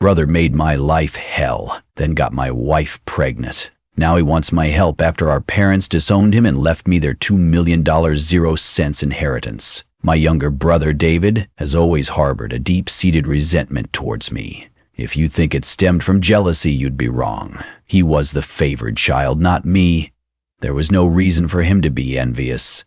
Brother made my life hell, then got my wife pregnant. Now he wants my help after our parents disowned him and left me their $2 million 0 cents inheritance. My younger brother, David, has always harbored a deep-seated resentment towards me. If you think it stemmed from jealousy, you'd be wrong. He was the favored child, not me. There was no reason for him to be envious.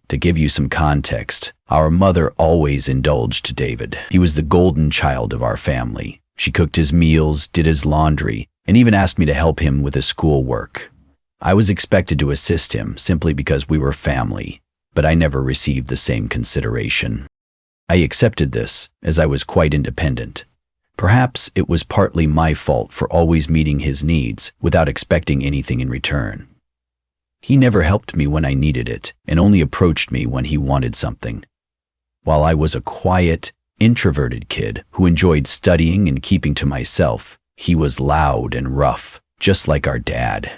To give you some context, our mother always indulged David. He was the golden child of our family. She cooked his meals, did his laundry, and even asked me to help him with his schoolwork. I was expected to assist him simply because we were family, but I never received the same consideration. I accepted this, as I was quite independent. Perhaps it was partly my fault for always meeting his needs without expecting anything in return. He never helped me when I needed it, and only approached me when he wanted something. While I was a quiet, introverted kid who enjoyed studying and keeping to myself, he was loud and rough, just like our dad.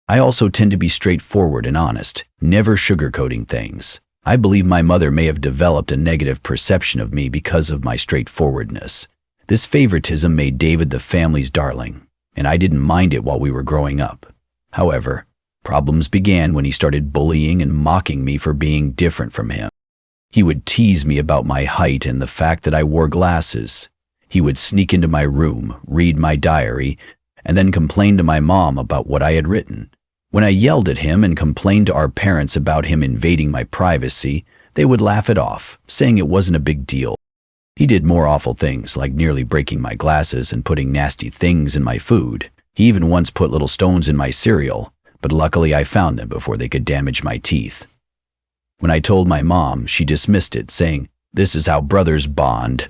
I also tend to be straightforward and honest, never sugarcoating things. I believe my mother may have developed a negative perception of me because of my straightforwardness. This favoritism made David the family's darling, and I didn't mind it while we were growing up. However, problems began when he started bullying and mocking me for being different from him. He would tease me about my height and the fact that I wore glasses. He would sneak into my room, read my diary, and then complain to my mom about what I had written. When I yelled at him and complained to our parents about him invading my privacy, they would laugh it off, saying it wasn't a big deal. He did more awful things, like nearly breaking my glasses and putting nasty things in my food. He even once put little stones in my cereal, but luckily I found them before they could damage my teeth. When I told my mom, she dismissed it, saying, "This is how brothers bond."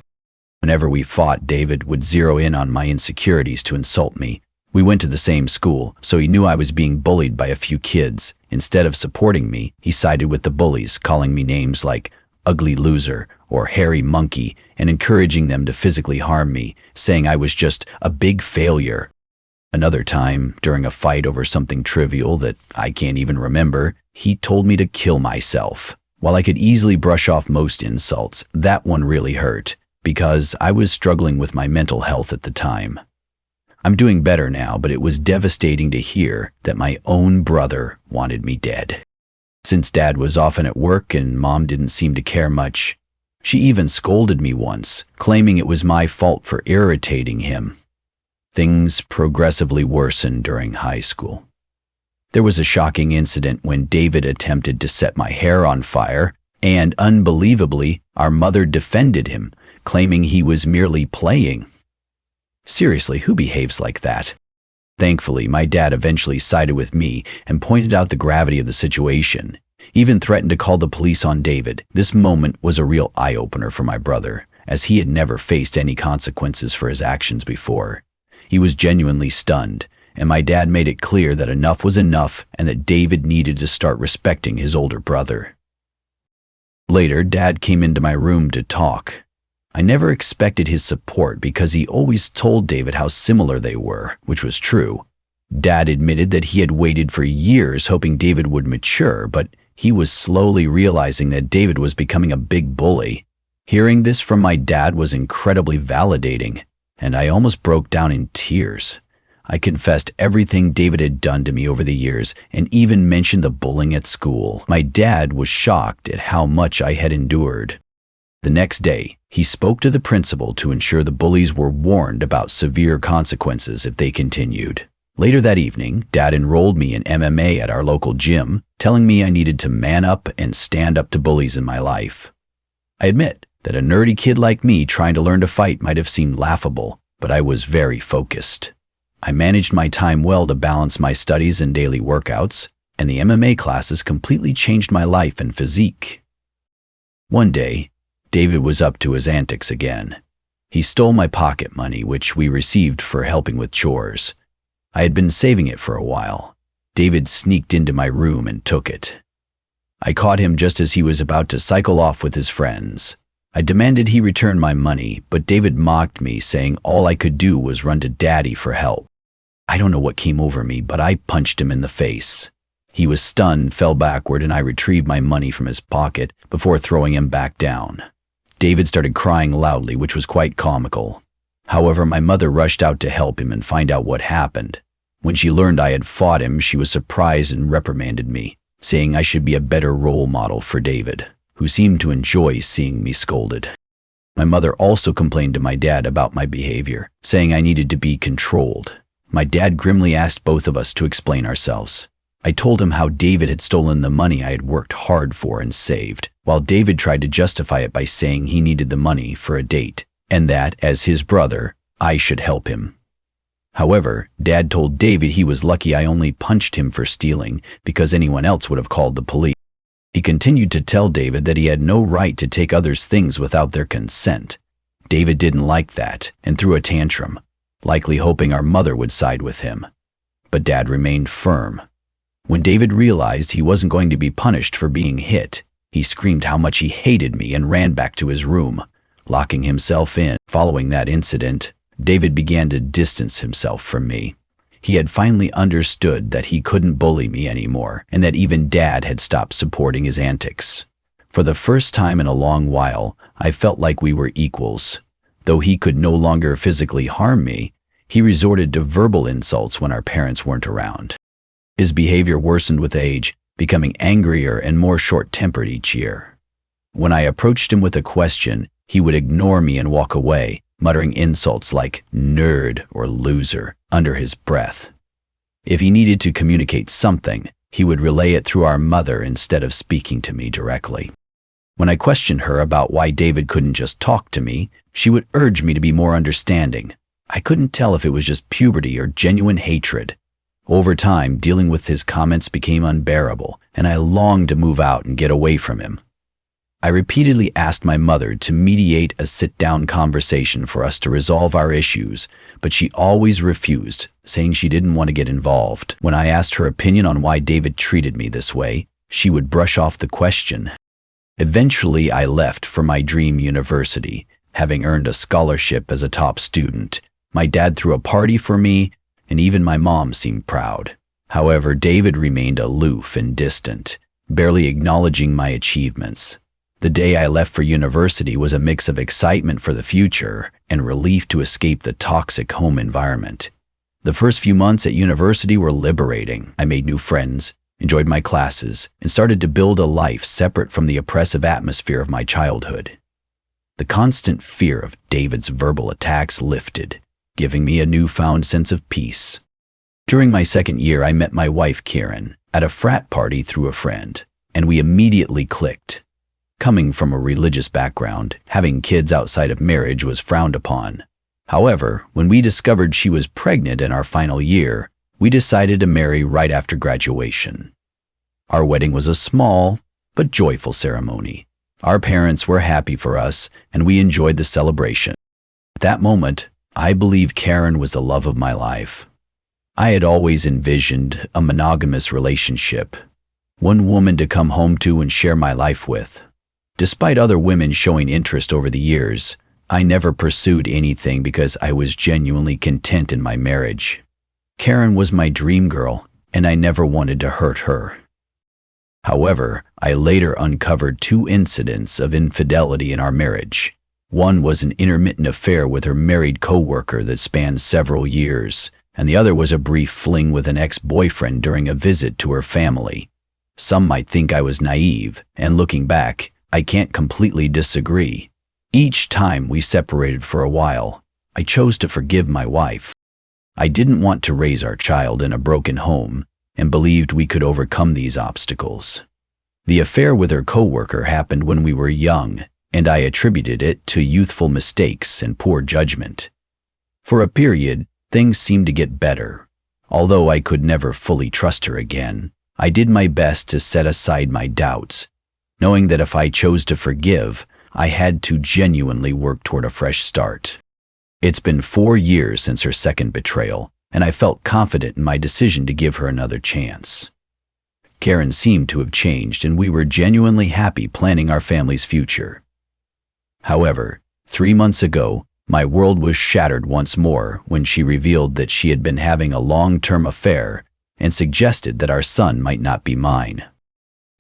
Whenever we fought, David would zero in on my insecurities to insult me. We went to the same school, so he knew I was being bullied by a few kids. Instead of supporting me, he sided with the bullies, calling me names like ugly loser or hairy monkey and encouraging them to physically harm me, saying I was just a big failure. Another time, during a fight over something trivial that I can't even remember, he told me to kill myself. While I could easily brush off most insults, that one really hurt, because I was struggling with my mental health at the time. I'm doing better now, but it was devastating to hear that my own brother wanted me dead. Since Dad was often at work and Mom didn't seem to care much, she even scolded me once, claiming it was my fault for irritating him. Things progressively worsened during high school. There was a shocking incident when David attempted to set my hair on fire, and unbelievably, our mother defended him, claiming he was merely playing. Seriously, who behaves like that? Thankfully, my dad eventually sided with me and pointed out the gravity of the situation, even threatened to call the police on David. This moment was a real eye-opener for my brother, as he had never faced any consequences for his actions before. He was genuinely stunned, and my dad made it clear that enough was enough and that David needed to start respecting his older brother. Later, Dad came into my room to talk. I never expected his support because he always told David how similar they were, which was true. Dad admitted that he had waited for years hoping David would mature, but he was slowly realizing that David was becoming a big bully. Hearing this from my dad was incredibly validating, and I almost broke down in tears. I confessed everything David had done to me over the years and even mentioned the bullying at school. My dad was shocked at how much I had endured. The next day, he spoke to the principal to ensure the bullies were warned about severe consequences if they continued. Later that evening, Dad enrolled me in MMA at our local gym, telling me I needed to man up and stand up to bullies in my life. I admit that a nerdy kid like me trying to learn to fight might have seemed laughable, but I was very focused. I managed my time well to balance my studies and daily workouts, and the MMA classes completely changed my life and physique. One day, David was up to his antics again. He stole my pocket money, which we received for helping with chores. I had been saving it for a while. David sneaked into my room and took it. I caught him just as he was about to cycle off with his friends. I demanded he return my money, but David mocked me, saying all I could do was run to Daddy for help. I don't know what came over me, but I punched him in the face. He was stunned, fell backward, and I retrieved my money from his pocket before throwing him back down. David started crying loudly, which was quite comical. However, my mother rushed out to help him and find out what happened. When she learned I had fought him, she was surprised and reprimanded me, saying I should be a better role model for David, who seemed to enjoy seeing me scolded. My mother also complained to my dad about my behavior, saying I needed to be controlled. My dad grimly asked both of us to explain ourselves. I told him how David had stolen the money I had worked hard for and saved, while David tried to justify it by saying he needed the money for a date, and that, as his brother, I should help him. However, Dad told David he was lucky I only punched him for stealing because anyone else would have called the police. He continued to tell David that he had no right to take others' things without their consent. David didn't like that and threw a tantrum, likely hoping our mother would side with him. But Dad remained firm. When David realized he wasn't going to be punished for being hit, he screamed how much he hated me and ran back to his room, locking himself in. Following that incident, David began to distance himself from me. He had finally understood that he couldn't bully me anymore, and that even Dad had stopped supporting his antics. For the first time in a long while, I felt like we were equals. Though he could no longer physically harm me, he resorted to verbal insults when our parents weren't around. His behavior worsened with age, becoming angrier and more short-tempered each year. When I approached him with a question, he would ignore me and walk away, muttering insults like nerd or loser under his breath. If he needed to communicate something, he would relay it through our mother instead of speaking to me directly. When I questioned her about why David couldn't just talk to me, she would urge me to be more understanding. I couldn't tell if it was just puberty or genuine hatred. Over time, dealing with his comments became unbearable, and I longed to move out and get away from him. I repeatedly asked my mother to mediate a sit-down conversation for us to resolve our issues, but she always refused, saying she didn't want to get involved. When I asked her opinion on why David treated me this way, she would brush off the question. Eventually, I left for my dream university, having earned a scholarship as a top student. My dad threw a party for me, and even my mom seemed proud. However, David remained aloof and distant, barely acknowledging my achievements. The day I left for university was a mix of excitement for the future and relief to escape the toxic home environment. The first few months at university were liberating. I made new friends, enjoyed my classes, and started to build a life separate from the oppressive atmosphere of my childhood. The constant fear of David's verbal attacks lifted, giving me a newfound sense of peace. During my second year, I met my wife, Karen, at a frat party through a friend, and we immediately clicked. Coming from a religious background, having kids outside of marriage was frowned upon. However, when we discovered she was pregnant in our final year, we decided to marry right after graduation. Our wedding was a small but joyful ceremony. Our parents were happy for us, and we enjoyed the celebration. At that moment, I believed Karen was the love of my life. I had always envisioned a monogamous relationship, one woman to come home to and share my life with. Despite other women showing interest over the years, I never pursued anything because I was genuinely content in my marriage. Karen was my dream girl, and I never wanted to hurt her. However, I later uncovered 2 incidents of infidelity in our marriage. One was an intermittent affair with her married co-worker that spanned several years, and the other was a brief fling with an ex-boyfriend during a visit to her family. Some might think I was naive, and looking back, I can't completely disagree. Each time we separated for a while, I chose to forgive my wife. I didn't want to raise our child in a broken home and believed we could overcome these obstacles. The affair with her coworker happened when we were young, and I attributed it to youthful mistakes and poor judgment. For a period, things seemed to get better. Although I could never fully trust her again, I did my best to set aside my doubts, knowing that if I chose to forgive, I had to genuinely work toward a fresh start. It's been 4 years since her second betrayal, and I felt confident in my decision to give her another chance. Karen seemed to have changed, and we were genuinely happy planning our family's future. However, 3 months ago, my world was shattered once more when she revealed that she had been having a long-term affair and suggested that our son might not be mine.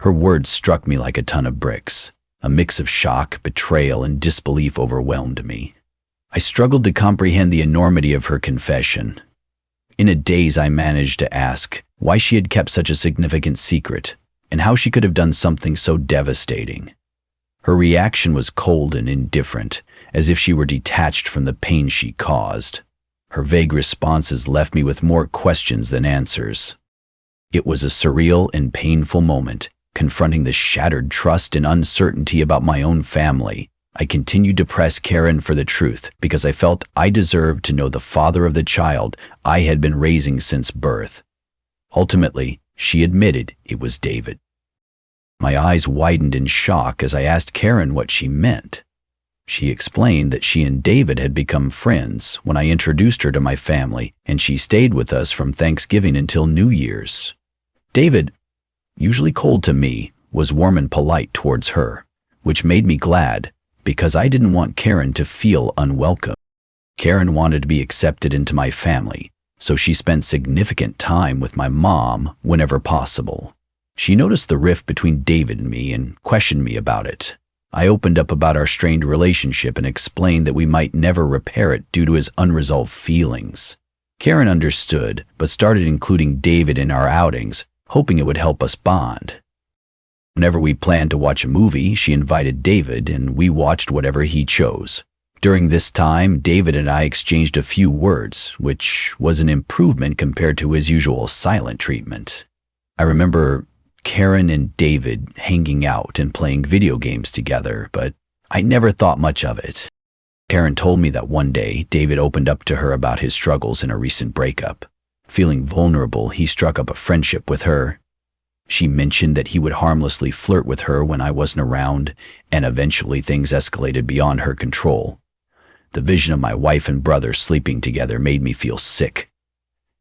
Her words struck me like a ton of bricks. A mix of shock, betrayal, and disbelief overwhelmed me. I struggled to comprehend the enormity of her confession. In a daze, I managed to ask why she had kept such a significant secret and how she could have done something so devastating. Her reaction was cold and indifferent, as if she were detached from the pain she caused. Her vague responses left me with more questions than answers. It was a surreal and painful moment, confronting the shattered trust and uncertainty about my own family. I continued to press Karen for the truth because I felt I deserved to know the father of the child I had been raising since birth. Ultimately, she admitted it was David. My eyes widened in shock as I asked Karen what she meant. She explained that she and David had become friends when I introduced her to my family, and she stayed with us from Thanksgiving until New Year's. David, usually cold to me, was warm and polite towards her, which made me glad because I didn't want Karen to feel unwelcome. Karen wanted to be accepted into my family, so she spent significant time with my mom whenever possible. She noticed the rift between David and me and questioned me about it. I opened up about our strained relationship and explained that we might never repair it due to his unresolved feelings. Karen understood, but started including David in our outings, hoping it would help us bond. Whenever we planned to watch a movie, she invited David, and we watched whatever he chose. During this time, David and I exchanged a few words, which was an improvement compared to his usual silent treatment. I remember Karen and David hanging out and playing video games together, but I never thought much of it. Karen told me that one day, David opened up to her about his struggles in a recent breakup. Feeling vulnerable, he struck up a friendship with her. She mentioned that he would harmlessly flirt with her when I wasn't around, and eventually things escalated beyond her control. The vision of my wife and brother sleeping together made me feel sick.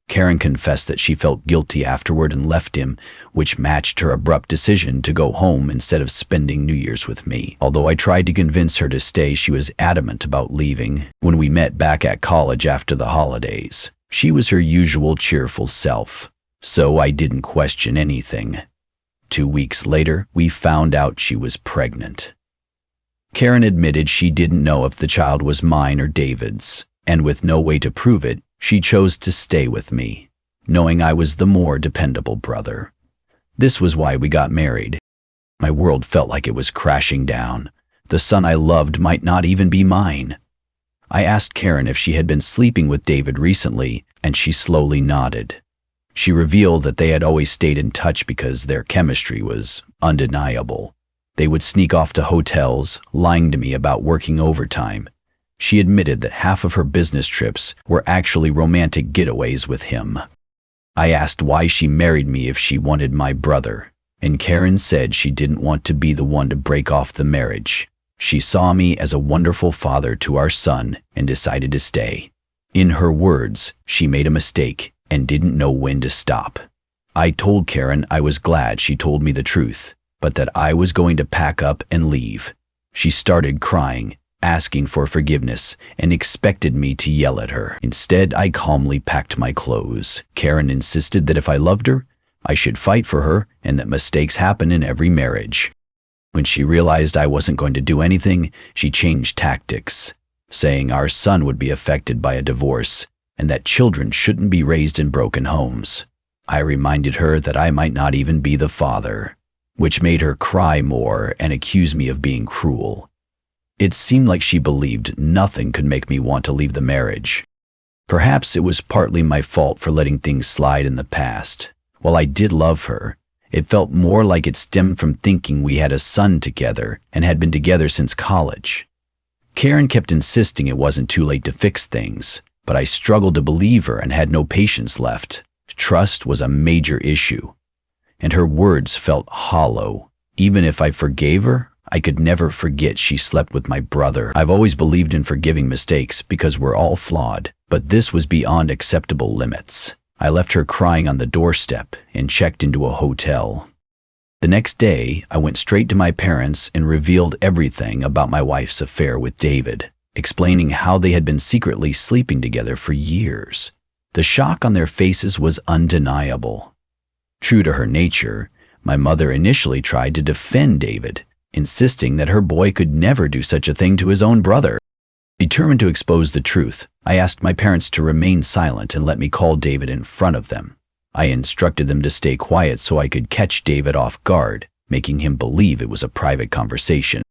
Karen confessed that she felt guilty afterward and left him, which matched her abrupt decision to go home instead of spending New Year's with me. Although I tried to convince her to stay, she was adamant about leaving. When we met back at college after the holidays, she was her usual cheerful self, so I didn't question anything. 2 weeks later, we found out she was pregnant. Karen admitted she didn't know if the child was mine or David's, and with no way to prove it, she chose to stay with me, knowing I was the more dependable brother. This was why we got married. My world felt like it was crashing down. The son I loved might not even be mine. I asked Karen if she had been sleeping with David recently, and she slowly nodded. She revealed that they had always stayed in touch because their chemistry was undeniable. They would sneak off to hotels, lying to me about working overtime. She admitted that half of her business trips were actually romantic getaways with him. I asked why she married me if she wanted my brother, and Karen said she didn't want to be the one to break off the marriage. She saw me as a wonderful father to our son and decided to stay. In her words, she made a mistake and didn't know when to stop. I told Karen I was glad she told me the truth, but that I was going to pack up and leave. She started crying, asking for forgiveness, and expected me to yell at her. Instead, I calmly packed my clothes. Karen insisted that if I loved her, I should fight for her and that mistakes happen in every marriage. When she realized I wasn't going to do anything, she changed tactics, saying our son would be affected by a divorce and that children shouldn't be raised in broken homes. I reminded her that I might not even be the father, which made her cry more and accuse me of being cruel. It seemed like she believed nothing could make me want to leave the marriage. Perhaps it was partly my fault for letting things slide in the past. While I did love her, it felt more like it stemmed from thinking we had a son together and had been together since college. Karen kept insisting it wasn't too late to fix things, but I struggled to believe her and had no patience left. Trust was a major issue, and her words felt hollow. Even if I forgave her, I could never forget she slept with my brother. I've always believed in forgiving mistakes because we're all flawed, but this was beyond acceptable limits. I left her crying on the doorstep and checked into a hotel. The next day, I went straight to my parents and revealed everything about my wife's affair with David, explaining how they had been secretly sleeping together for years. The shock on their faces was undeniable. True to her nature, my mother initially tried to defend David, insisting that her boy could never do such a thing to his own brother. Determined to expose the truth, I asked my parents to remain silent and let me call David in front of them. I instructed them to stay quiet so I could catch David off guard, making him believe it was a private conversation.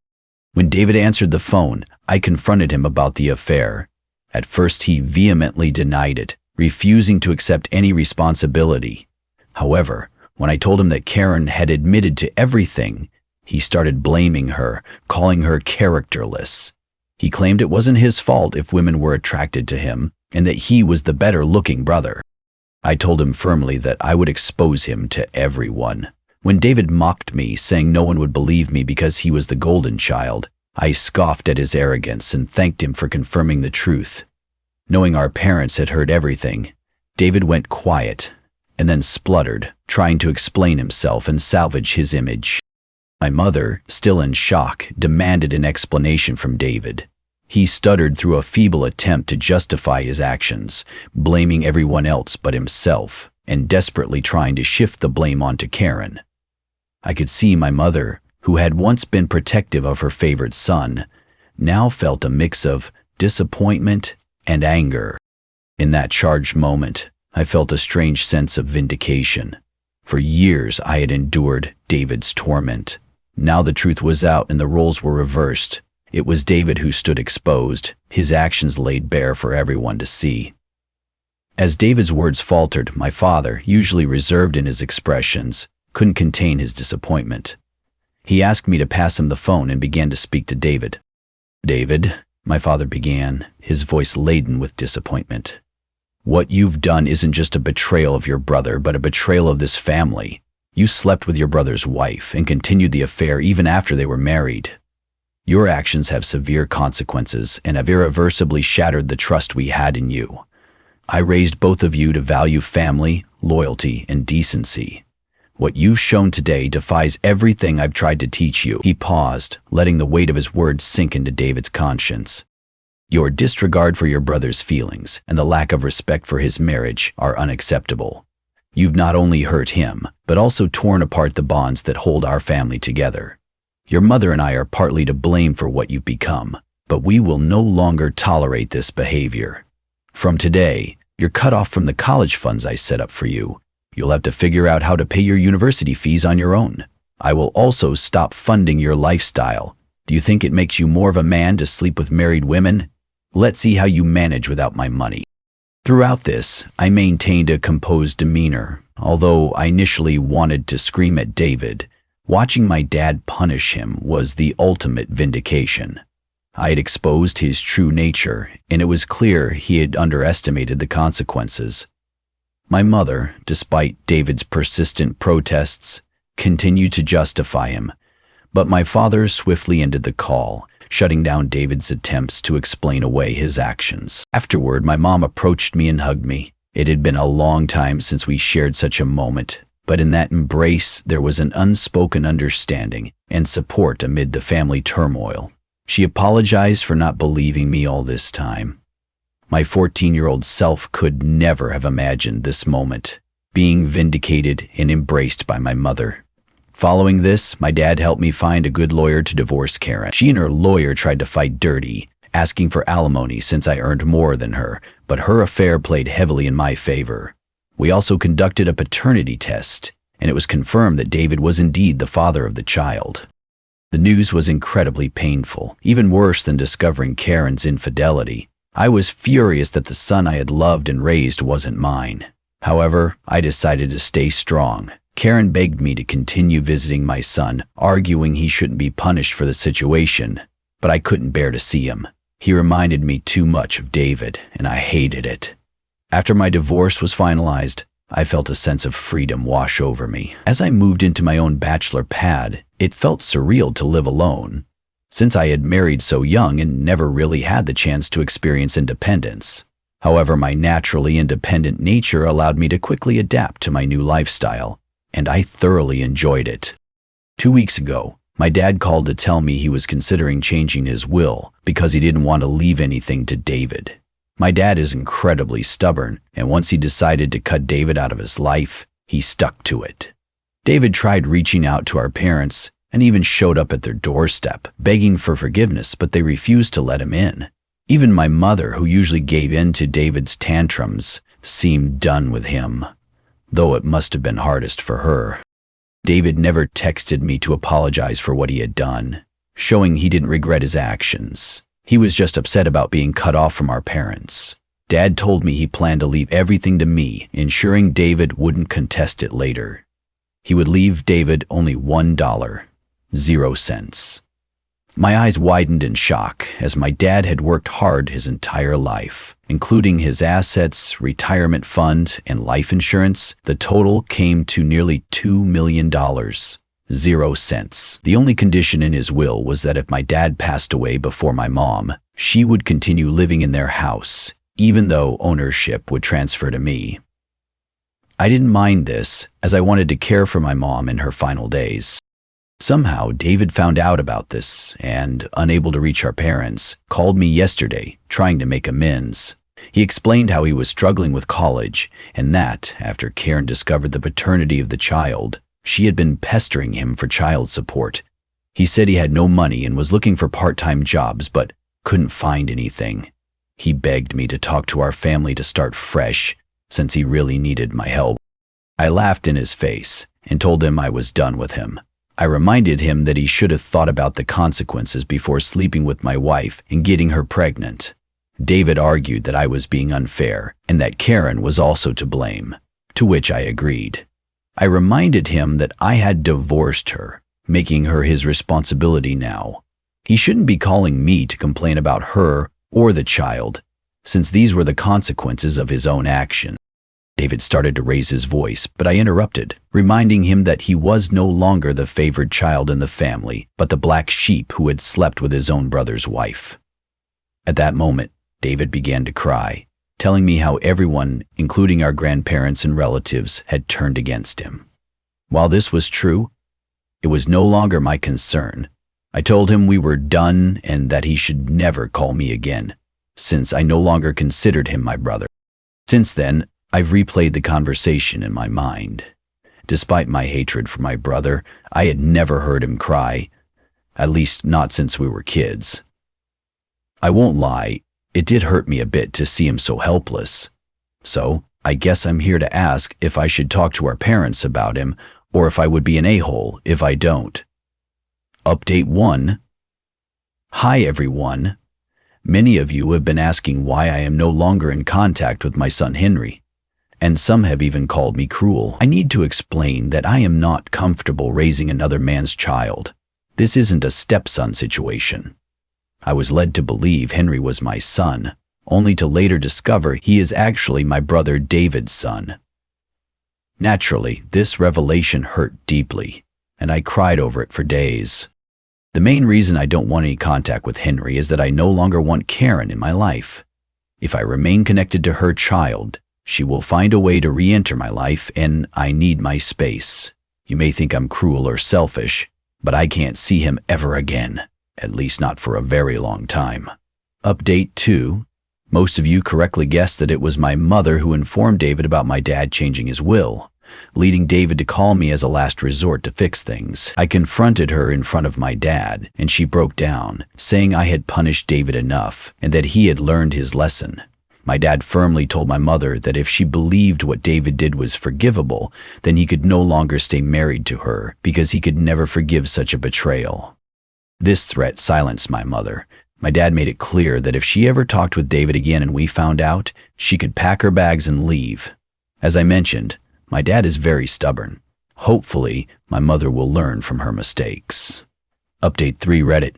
When David answered the phone, I confronted him about the affair. At first, he vehemently denied it, refusing to accept any responsibility. However, when I told him that Karen had admitted to everything, he started blaming her, calling her characterless. He claimed it wasn't his fault if women were attracted to him, and that he was the better-looking brother. I told him firmly that I would expose him to everyone. When David mocked me, saying no one would believe me because he was the golden child, I scoffed at his arrogance and thanked him for confirming the truth. Knowing our parents had heard everything, David went quiet and then spluttered, trying to explain himself and salvage his image. My mother, still in shock, demanded an explanation from David. He stuttered through a feeble attempt to justify his actions, blaming everyone else but himself, and desperately trying to shift the blame onto Karen. I could see my mother, who had once been protective of her favorite son, now felt a mix of disappointment and anger. In that charged moment, I felt a strange sense of vindication. For years I had endured David's torment. Now the truth was out and the roles were reversed. It was David who stood exposed, his actions laid bare for everyone to see. As David's words faltered, my father, usually reserved in his expressions, couldn't contain his disappointment. He asked me to pass him the phone and began to speak to David. "David," my father began, his voice laden with disappointment. "What you've done isn't just a betrayal of your brother, but a betrayal of this family. You slept with your brother's wife and continued the affair even after they were married. Your actions have severe consequences and have irreversibly shattered the trust we had in you. I raised both of you to value family, loyalty, and decency. What you've shown today defies everything I've tried to teach you." He paused, letting the weight of his words sink into David's conscience. "Your disregard for your brother's feelings and the lack of respect for his marriage are unacceptable. You've not only hurt him, but also torn apart the bonds that hold our family together. Your mother and I are partly to blame for what you've become, but we will no longer tolerate this behavior. From today, you're cut off from the college funds I set up for you. You'll have to figure out how to pay your university fees on your own. I will also stop funding your lifestyle. Do you think it makes you more of a man to sleep with married women? Let's see how you manage without my money." Throughout this, I maintained a composed demeanor, although I initially wanted to scream at David. Watching my dad punish him was the ultimate vindication. I had exposed his true nature, and it was clear he had underestimated the consequences. My mother, despite David's persistent protests, continued to justify him, but my father swiftly ended the call, shutting down David's attempts to explain away his actions. Afterward, my mom approached me and hugged me. It had been a long time since we shared such a moment, but in that embrace there was an unspoken understanding and support amid the family turmoil. She apologized for not believing me all this time. My 14-year-old self could never have imagined this moment, being vindicated and embraced by my mother. Following this, my dad helped me find a good lawyer to divorce Karen. She and her lawyer tried to fight dirty, asking for alimony since I earned more than her, but her affair played heavily in my favor. We also conducted a paternity test, and it was confirmed that David was indeed the father of the child. The news was incredibly painful, even worse than discovering Karen's infidelity. I was furious that the son I had loved and raised wasn't mine. However, I decided to stay strong. Karen begged me to continue visiting my son, arguing he shouldn't be punished for the situation, but I couldn't bear to see him. He reminded me too much of David, and I hated it. After my divorce was finalized, I felt a sense of freedom wash over me. As I moved into my own bachelor pad, it felt surreal to live alone, since I had married so young and never really had the chance to experience independence. However, my naturally independent nature allowed me to quickly adapt to my new lifestyle, and I thoroughly enjoyed it. 2 weeks ago, my dad called to tell me he was considering changing his will because he didn't want to leave anything to David. My dad is incredibly stubborn, and once he decided to cut David out of his life, he stuck to it. David tried reaching out to our parents and even showed up at their doorstep, begging for forgiveness, but they refused to let him in. Even my mother, who usually gave in to David's tantrums, seemed done with him, though it must have been hardest for her. David never texted me to apologize for what he had done, showing he didn't regret his actions. He was just upset about being cut off from our parents. Dad told me he planned to leave everything to me, ensuring David wouldn't contest it later. He would leave David only $1.00. My eyes widened in shock, as my dad had worked hard his entire life, including his assets, retirement fund, and life insurance. The total came to nearly $2 million. 0 cents. The only condition in his will was that if my dad passed away before my mom, she would continue living in their house, even though ownership would transfer to me. I didn't mind this, as I wanted to care for my mom in her final days. Somehow, David found out about this and, unable to reach our parents, called me yesterday, trying to make amends. He explained how he was struggling with college, and that, after Karen discovered the paternity of the child, she had been pestering him for child support. He said he had no money and was looking for part-time jobs, but couldn't find anything. He begged me to talk to our family to start fresh, since he really needed my help. I laughed in his face and told him I was done with him. I reminded him that he should have thought about the consequences before sleeping with my wife and getting her pregnant. David argued that I was being unfair and that Karen was also to blame, to which I agreed. I reminded him that I had divorced her, making her his responsibility now. He shouldn't be calling me to complain about her or the child, since these were the consequences of his own action. David started to raise his voice, but I interrupted, reminding him that he was no longer the favored child in the family, but the black sheep who had slept with his own brother's wife. At that moment, David began to cry, telling me how everyone, including our grandparents and relatives, had turned against him. While this was true, it was no longer my concern. I told him we were done and that he should never call me again, since I no longer considered him my brother. Since then, I've replayed the conversation in my mind. Despite my hatred for my brother, I had never heard him cry, at least not since we were kids. I won't lie, it did hurt me a bit to see him so helpless. So, I guess I'm here to ask if I should talk to our parents about him, or if I would be an a-hole if I don't. Update 1. Hi everyone. Many of you have been asking why I am no longer in contact with my son Henry, and some have even called me cruel. I need to explain that I am not comfortable raising another man's child. This isn't a stepson situation. I was led to believe Henry was my son, only to later discover he is actually my brother David's son. Naturally, this revelation hurt deeply, and I cried over it for days. The main reason I don't want any contact with Henry is that I no longer want Karen in my life. If I remain connected to her child, she will find a way to re-enter my life, and I need my space. You may think I'm cruel or selfish, but I can't see him ever again, at least not for a very long time. Update 2. Most of you correctly guessed that it was my mother who informed David about my dad changing his will, leading David to call me as a last resort to fix things. I confronted her in front of my dad, and she broke down, saying I had punished David enough and that he had learned his lesson. My dad firmly told my mother that if she believed what David did was forgivable, then he could no longer stay married to her because he could never forgive such a betrayal. This threat silenced my mother. My dad made it clear that if she ever talked with David again and we found out, she could pack her bags and leave. As I mentioned, my dad is very stubborn. Hopefully, my mother will learn from her mistakes. Update 3 Reddit.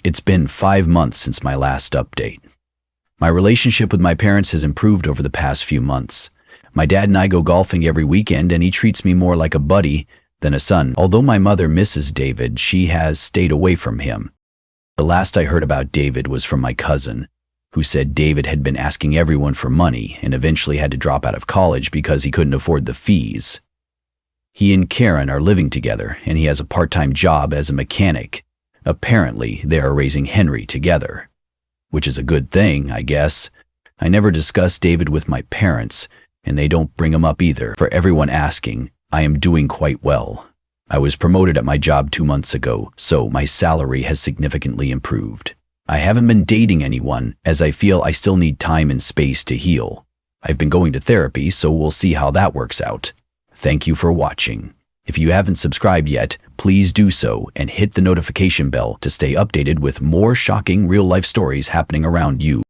It's been 5 months since my last update. My relationship with my parents has improved over the past few months. My dad and I go golfing every weekend, and he treats me more like a buddy than a son. Although my mother misses David, she has stayed away from him. The last I heard about David was from my cousin, who said David had been asking everyone for money and eventually had to drop out of college because he couldn't afford the fees. He and Karen are living together, and he has a part-time job as a mechanic. Apparently, they are raising Henry together, which is a good thing, I guess. I never discuss David with my parents, and they don't bring him up either. For everyone asking, I am doing quite well. I was promoted at my job 2 months ago, so my salary has significantly improved. I haven't been dating anyone as I feel I still need time and space to heal. I've been going to therapy, so we'll see how that works out. Thank you for watching. If you haven't subscribed yet, please do so and hit the notification bell to stay updated with more shocking real-life stories happening around you.